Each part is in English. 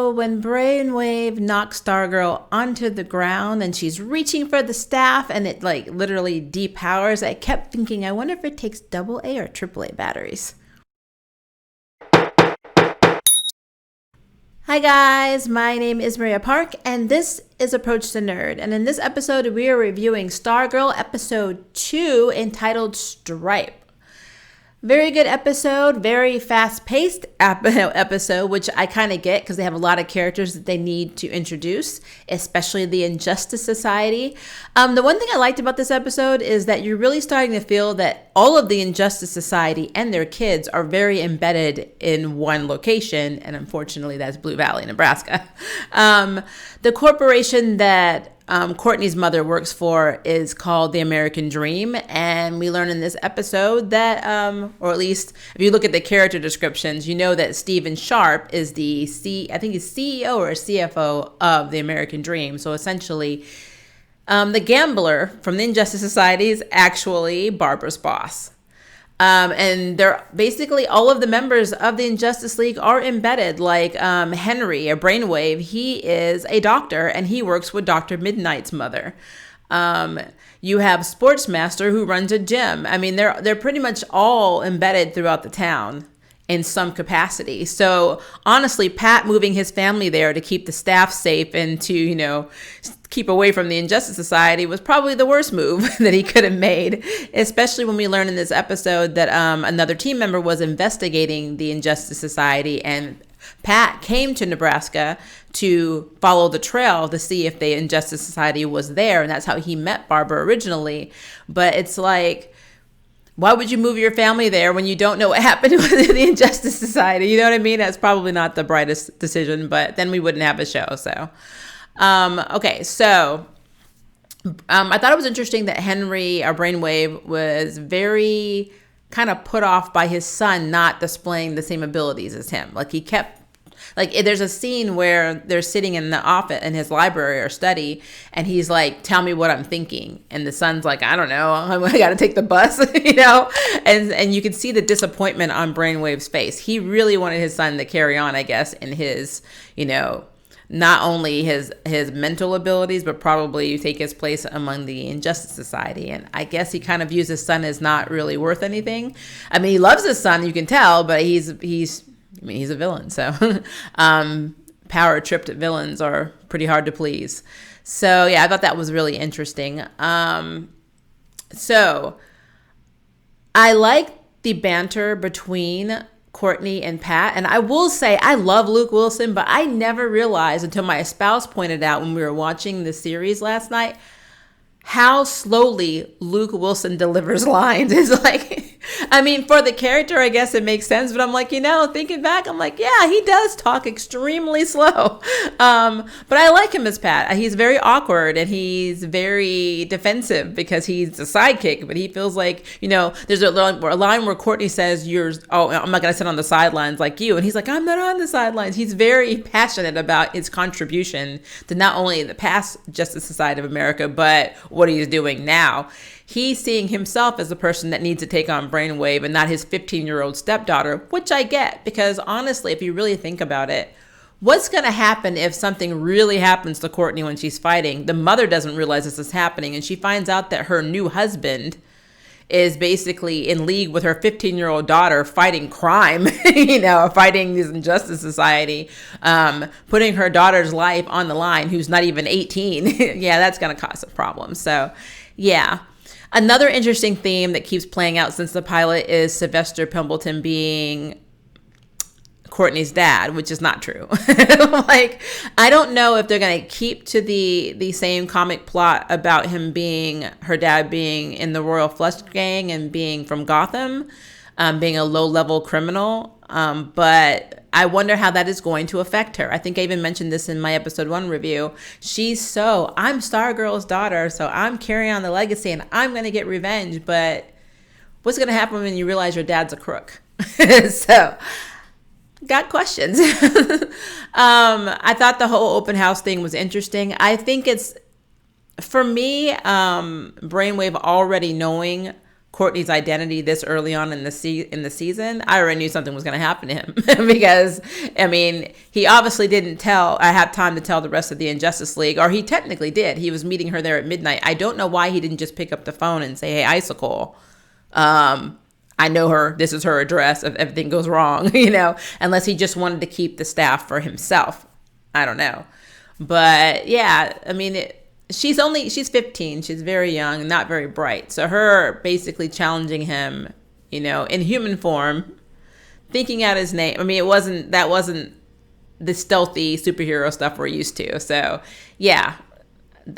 So when Brainwave knocks Stargirl onto the ground and she's reaching for the staff and it like literally depowers, I kept thinking, I wonder if it takes AA or AAA batteries. Hi guys, my name is Maria Park and this is Approach the Nerd. And in this episode, we are reviewing Stargirl episode 2 entitled Stripe. Very good episode, very fast-paced episode, which I kind of get because they have a lot of characters that they need to introduce, especially the Injustice Society. The one thing I liked about this episode is that you're really starting to feel that all of the Injustice Society and their kids are very embedded in one location, and unfortunately that's Blue Valley, Nebraska. The corporation that Courtney's mother works for is called the American Dream, and we learn in this episode that, or at least if you look at the character descriptions, you know that Stephen Sharp is I think he's CEO or CFO of the American Dream. So essentially, the gambler from the Injustice Society is actually Barbara's boss. And they're basically all of the members of the Injustice League are embedded, like Henry, a Brainwave. He is a doctor and he works with Dr. Midnight's mother. You have Sportsmaster who runs a gym. I mean, they're pretty much all embedded throughout the town in some capacity. So honestly, Pat moving his family there to keep the staff safe and to, keep away from the Injustice Society was probably the worst move that he could have made, especially when we learn in this episode that another team member was investigating the Injustice Society, and Pat came to Nebraska to follow the trail to see if the Injustice Society was there, and that's how he met Barbara originally. But it's like, why would you move your family there when you don't know what happened with the Injustice Society? You know what I mean? That's probably not the brightest decision, but then we wouldn't have a show, so... Okay, so I thought it was interesting that Henry, our Brainwave, was very kind of put off by his son not displaying the same abilities as him. Like he kept, there's a scene where they're sitting in the office in his library or study, and he's like, "Tell me what I'm thinking," and the son's like, "I don't know, I got to take the bus," and you can see the disappointment on Brainwave's face. He really wanted his son to carry on, I guess, in his, not only his mental abilities, but probably take his place among the Injustice Society. And I guess he kind of views his son as not really worth anything. I mean, he loves his son, you can tell, but he's a villain. So power-tripped villains are pretty hard to please. So yeah, I thought that was really interesting. So I like the banter between Courtney and Pat. And I will say, I love Luke Wilson, but I never realized until my spouse pointed out when we were watching the series last night, how slowly Luke Wilson delivers lines. It's like, I mean, for the character, I guess it makes sense, but I'm like, thinking back, I'm like, yeah, he does talk extremely slow. But I like him as Pat. He's very awkward and he's very defensive because he's a sidekick, but he feels like, there's a line where Courtney says, I'm not going to sit on the sidelines like you. And he's like, I'm not on the sidelines. He's very passionate about his contribution to not only the past Justice Society of America, but what he's doing now. He's seeing himself as the person that needs to take on Brainwave and not his 15-year-old stepdaughter, which I get, because honestly, if you really think about it, what's going to happen if something really happens to Courtney when she's fighting? The mother doesn't realize this is happening, and she finds out that her new husband is basically in league with her 15-year-old daughter fighting crime, fighting this Injustice Society, putting her daughter's life on the line, who's not even 18. Yeah, that's going to cause some problems. So, yeah. Another interesting theme that keeps playing out since the pilot is Sylvester Pimpleton being Courtney's dad, which is not true. I don't know if they're going to keep to the same comic plot about him being, her dad being in the Royal Flush Gang and being from Gotham, being a low-level criminal. But I wonder how that is going to affect her. I think I even mentioned this in my episode 1 review. I'm Stargirl's daughter, so I'm carrying on the legacy and I'm going to get revenge. But what's going to happen when you realize your dad's a crook? So, got questions. I thought the whole open house thing was interesting. I think it's, for me, Brainwave already knowing Courtney's identity this early on in the season, I already knew something was going to happen to him because, I mean, he obviously didn't have time to tell the rest of the Injustice League, or he technically did. He was meeting her there at midnight. I don't know why he didn't just pick up the phone and say, hey, Icicle, I know her. This is her address if everything goes wrong, unless he just wanted to keep the staff for himself. I don't know. But yeah, I mean, she's 15. She's very young, not very bright. So her basically challenging him, in human form, thinking out his name. I mean, that wasn't the stealthy superhero stuff we're used to. So yeah,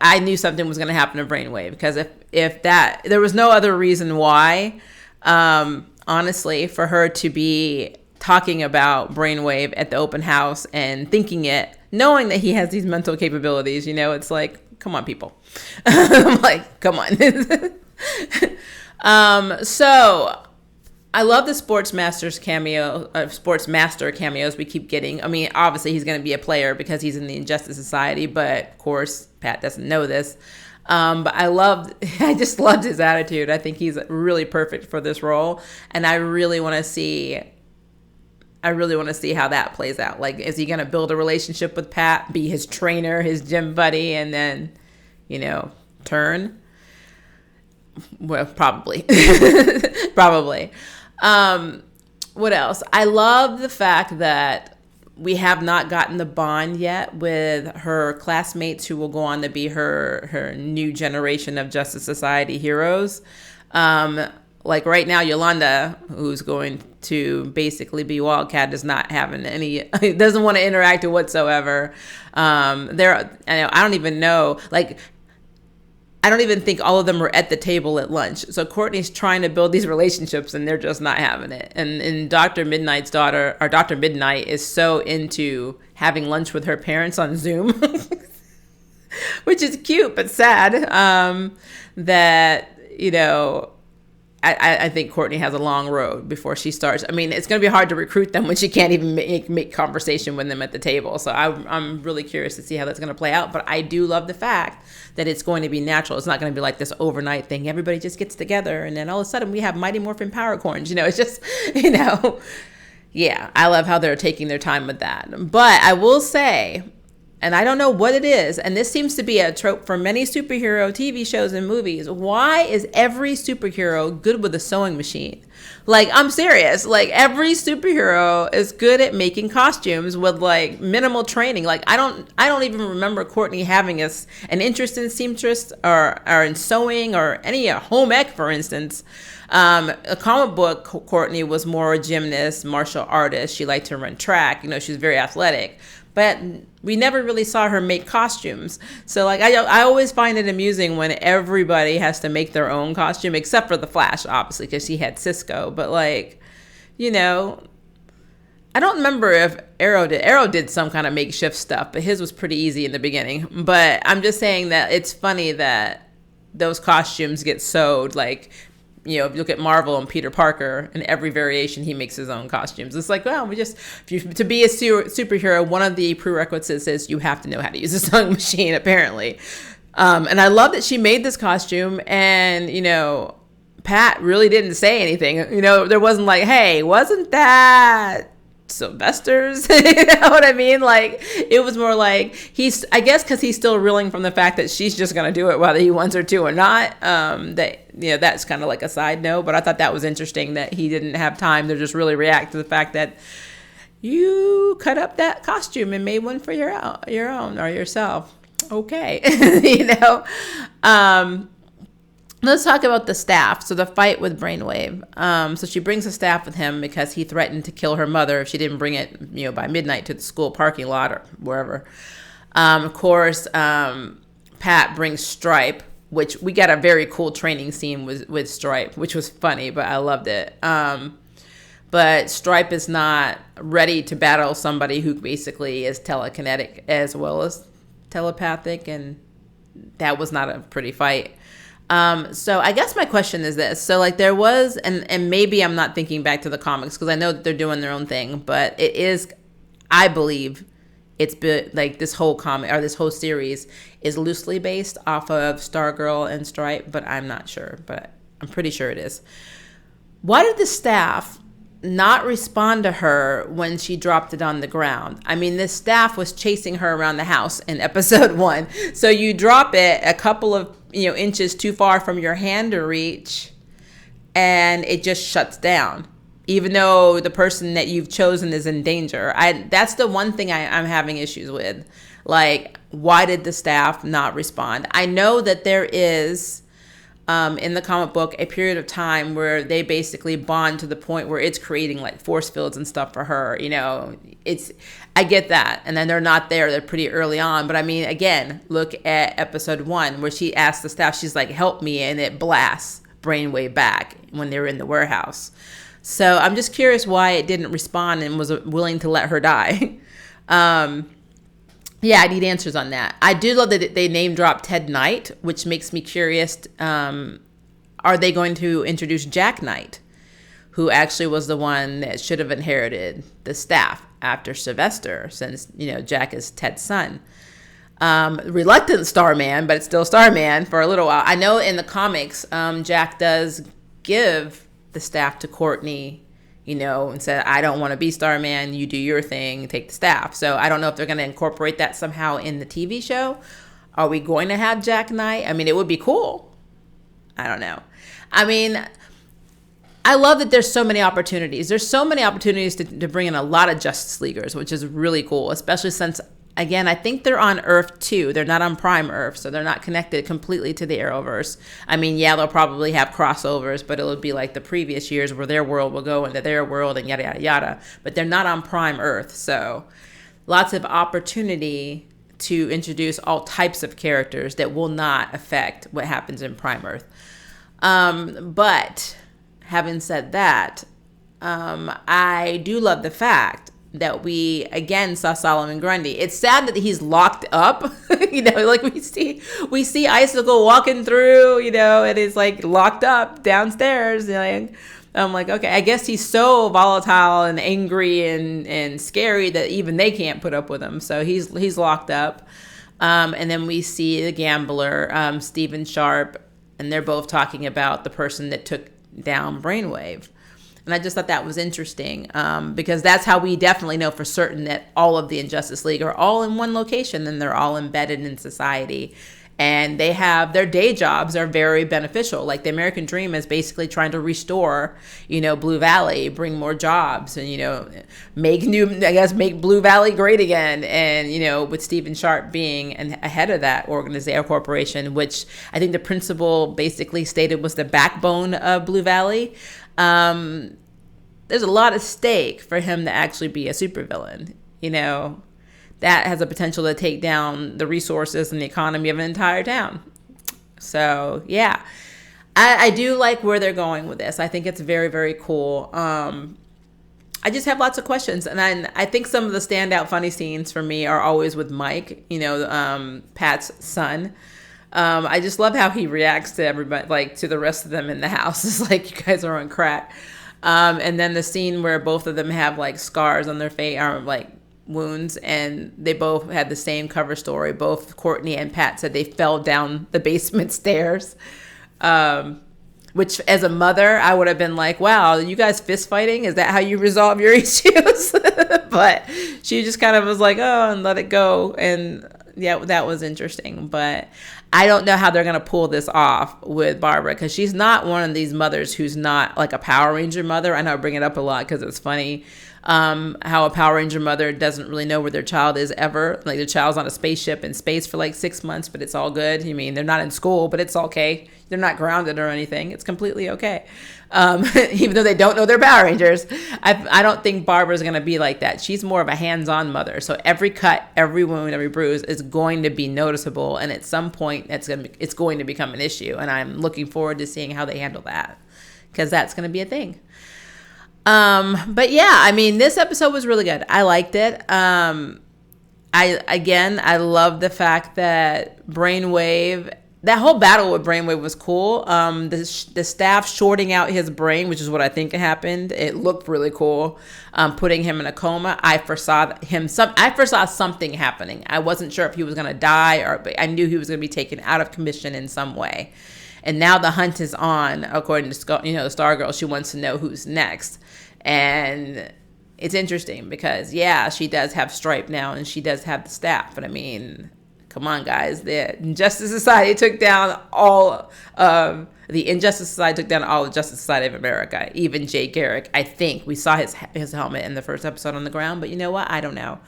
I knew something was going to happen to Brainwave, because if there was no other reason why, honestly, for her to be talking about Brainwave at the open house and thinking it, knowing that he has these mental capabilities, it's like, come on, people. I'm like, come on. So I love the Sports Master cameos we keep getting. I mean, obviously he's going to be a player because he's in the Injustice Society, but of course Pat doesn't know this. But I just loved his attitude. I think he's really perfect for this role, and I really want to see how that plays out. Like, is he going to build a relationship with Pat, be his trainer, his gym buddy, and then, turn? Well, probably. Probably. What else? I love the fact that we have not gotten the bond yet with her classmates who will go on to be her new generation of Justice Society heroes. Like right now, Yolanda, who's going to basically be Wildcat, is not having doesn't want to interact whatsoever. I don't even know, I don't even think all of them were at the table at lunch. So Courtney's trying to build these relationships and they're just not having it. And Dr. Midnight's daughter, or Dr. Midnight, is so into having lunch with her parents on Zoom, which is cute but sad, that, I think Courtney has a long road before she starts. I mean, it's going to be hard to recruit them when she can't even make conversation with them at the table. So I'm really curious to see how that's going to play out. But I do love the fact that it's going to be natural. It's not going to be like this overnight thing. Everybody just gets together and then all of a sudden we have Mighty Morphin Power Corns. It's just, yeah, I love how they're taking their time with that. But I will say, and I don't know what it is, and this seems to be a trope for many superhero TV shows and movies. Why is every superhero good with a sewing machine? Like, I'm serious. Like, every superhero is good at making costumes with minimal training. Like, I don't even remember Courtney having an interest in seamstress or in sewing or any home ec, for instance. A comic book, Courtney was more a gymnast, martial artist. She liked to run track. She was very athletic. But we never really saw her make costumes. So I always find it amusing when everybody has to make their own costume, except for the Flash, obviously, because she had Cisco. But I don't remember if Arrow did some kind of makeshift stuff, but his was pretty easy in the beginning. But I'm just saying that it's funny that those costumes get sewed. If you look at Marvel and Peter Parker, in every variation, he makes his own costumes. It's like, well, to be a superhero, one of the prerequisites is you have to know how to use a sewing machine, apparently. And I love that she made this costume, and, Pat really didn't say anything. There wasn't like, hey, wasn't that Sylvester's? You know what I mean? It was more like I guess because he's still reeling from the fact that she's just going to do it whether he wants her to or not. That's kind of like a side note, but I thought that was interesting that he didn't have time to just really react to the fact that you cut up that costume and made one for your own or yourself. Okay. Let's talk about the staff. So the fight with Brainwave. So she brings the staff with him because he threatened to kill her mother if she didn't bring it, by midnight to the school parking lot or wherever. Of course, Pat brings Stripe, which we got a very cool training scene with Stripe, which was funny, but I loved it. But Stripe is not ready to battle somebody who basically is telekinetic as well as telepathic, and that was not a pretty fight. So I guess my question is this. So there was, and maybe I'm not thinking back to the comics because I know that they're doing their own thing, but it is, I believe it's this whole comic or this whole series is loosely based off of Stargirl and Stripe, but I'm not sure. But I'm pretty sure it is. Why did the staff not respond to her when she dropped it on the ground? I mean, this staff was chasing her around the house in episode 1. So you drop it a couple of inches too far from your hand to reach, and it just shuts down, even though the person that you've chosen is in danger. That's the one thing I'm having issues with. Like, why did the staff not respond? I know that there is, in the comic book, a period of time where they basically bond to the point where it's creating like force fields and stuff for her. I get that. And then they're not there. They're pretty early on. But I mean, again, look at episode 1 where she asked the staff, she's like, help me. And it blasts Brainwave back when they were in the warehouse. So I'm just curious why it didn't respond and was willing to let her die. Yeah, I need answers on that. I do love that they name dropped Ted Knight, which makes me curious. Are they going to introduce Jack Knight, who actually was the one that should have inherited the staff after Sylvester, since, Jack is Ted's son. Reluctant Starman, but it's still Starman for a little while. I know in the comics, Jack does give the staff to Courtney, and said, I don't want to be Starman. You do your thing, take the staff. So I don't know if they're going to incorporate that somehow in the TV show. Are we going to have Jack Knight? I mean, it would be cool. I don't know. I mean, I love that there's so many opportunities. There's so many opportunities to bring in a lot of Justice Leaguers, which is really cool, especially since, again, I think they're on Earth 2. They're not on Prime Earth, so they're not connected completely to the Arrowverse. I mean, yeah, they'll probably have crossovers, but it'll be like the previous years where their world will go into their world and yada, yada, yada. But they're not on Prime Earth, so lots of opportunity to introduce all types of characters that will not affect what happens in Prime Earth. But having said that, I do love the fact that we again saw Solomon Grundy. It's sad that he's locked up, like we see Icicle walking through, and he's like locked up downstairs. I'm like, okay, I guess he's so volatile and angry and scary that even they can't put up with him. So he's locked up. And then we see the gambler, Stephen Sharp, and they're both talking about the person that took down Brainwave. And I just thought that was interesting, because that's how we definitely know for certain that all of the Injustice League are all in one location and they're all embedded in society. And they have their day jobs are very beneficial. Like the American Dream is basically trying to restore, Blue Valley, bring more jobs and, make Blue Valley great again. And, with Stephen Sharp being ahead of that organization, corporation, which I think the principal basically stated was the backbone of Blue Valley. There's a lot at stake for him to actually be a supervillain, that has a potential to take down the resources and the economy of an entire town. So yeah, I do like where they're going with this. I think it's very, very cool. I just have lots of questions. And I think some of the standout funny scenes for me are always with Mike, Pat's son. I just love how he reacts to everybody, like to the rest of them in the house. It's like, you guys are on crack. And then the scene where both of them have like scars on their face, or like wounds, and they both had the same cover story. Both Courtney and Pat said they fell down the basement stairs. Which as a mother, I would have been like, wow, you guys fist fighting? Is that how you resolve your issues? But she just kind of was like, oh, and let it go. And yeah, that was interesting. But I don't know how they're going to pull this off with Barbara, because she's not one of these mothers who's not like a Power Ranger mother. I know I bring it up a lot because it's funny. How a Power Ranger mother doesn't really know where their child is ever. Like their child's on a spaceship in space for like 6 months, but it's all good. I mean, they're not in school, but it's okay. They're not grounded or anything. It's completely okay. Even though they don't know they're Power Rangers. I don't think Barbara's going to be like that. She's more of a hands-on mother. So every cut, every wound, every bruise is going to be noticeable. And at some point, it's going to become an issue. And I'm looking forward to seeing how they handle that, because that's going to be a thing. But yeah, I mean, this episode was really good. I liked it. I love the fact that Brainwave, that whole battle with Brainwave was cool. The staff shorting out his brain, which is what I think happened. It looked really cool. Putting him in a coma. I foresaw something happening. I wasn't sure if he was going to die, but I knew he was going to be taken out of commission in some way. And now the hunt is on, according to Stargirl. She wants to know who's next. And it's interesting because, yeah, she does have Stripe now and she does have the staff. But I mean, come on, guys. The Injustice Society took down all of the Injustice Society, took down all of Justice Society of America. Even Jay Garrick, I think. We saw his helmet in the first episode on the ground. But you know what? I don't know.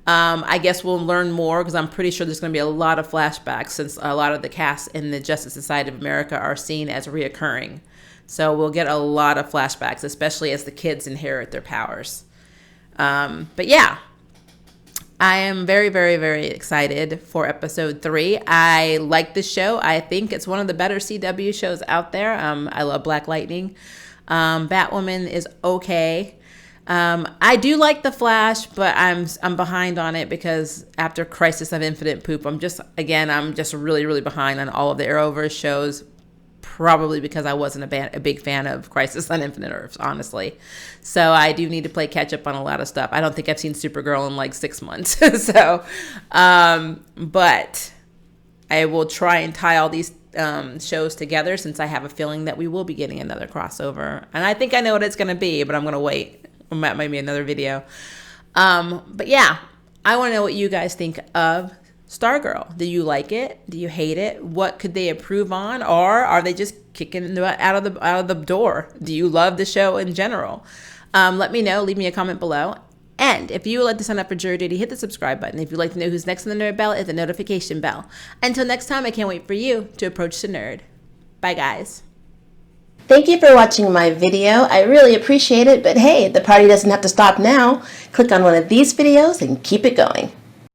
I guess we'll learn more because I'm pretty sure there's going to be a lot of flashbacks since a lot of the cast in the Justice Society of America are seen as reoccurring. So we'll get a lot of flashbacks, especially as the kids inherit their powers. But yeah, I am very, very, very excited for episode 3. I like this show. I think it's one of the better CW shows out there. I love Black Lightning. Batwoman is okay. I do like The Flash, but I'm behind on it because after Crisis of Infinite Poop, I'm just really, really behind on all of the Arrowverse shows. Probably because I wasn't a big fan of Crisis on Infinite Earths, honestly. So I do need to play catch up on a lot of stuff. I don't think I've seen Supergirl in like 6 months. So, but I will try and tie all these shows together since I have a feeling that we will be getting another crossover. And I think I know what it's going to be, but I'm going to wait. That might be another video. But yeah, I want to know what you guys think of Stargirl. Do you like it? Do you hate it? What could they improve on? Or are they just kicking out of the door? Do you love the show in general? Let me know. Leave me a comment below. And if you would like to sign up for Jury Duty, hit the subscribe button. If you'd like to know who's next on the nerd bell, hit the notification bell. Until next time, I can't wait for you to approach the nerd. Bye, guys. Thank you for watching my video. I really appreciate it, but hey, the party doesn't have to stop now. Click on one of these videos and keep it going.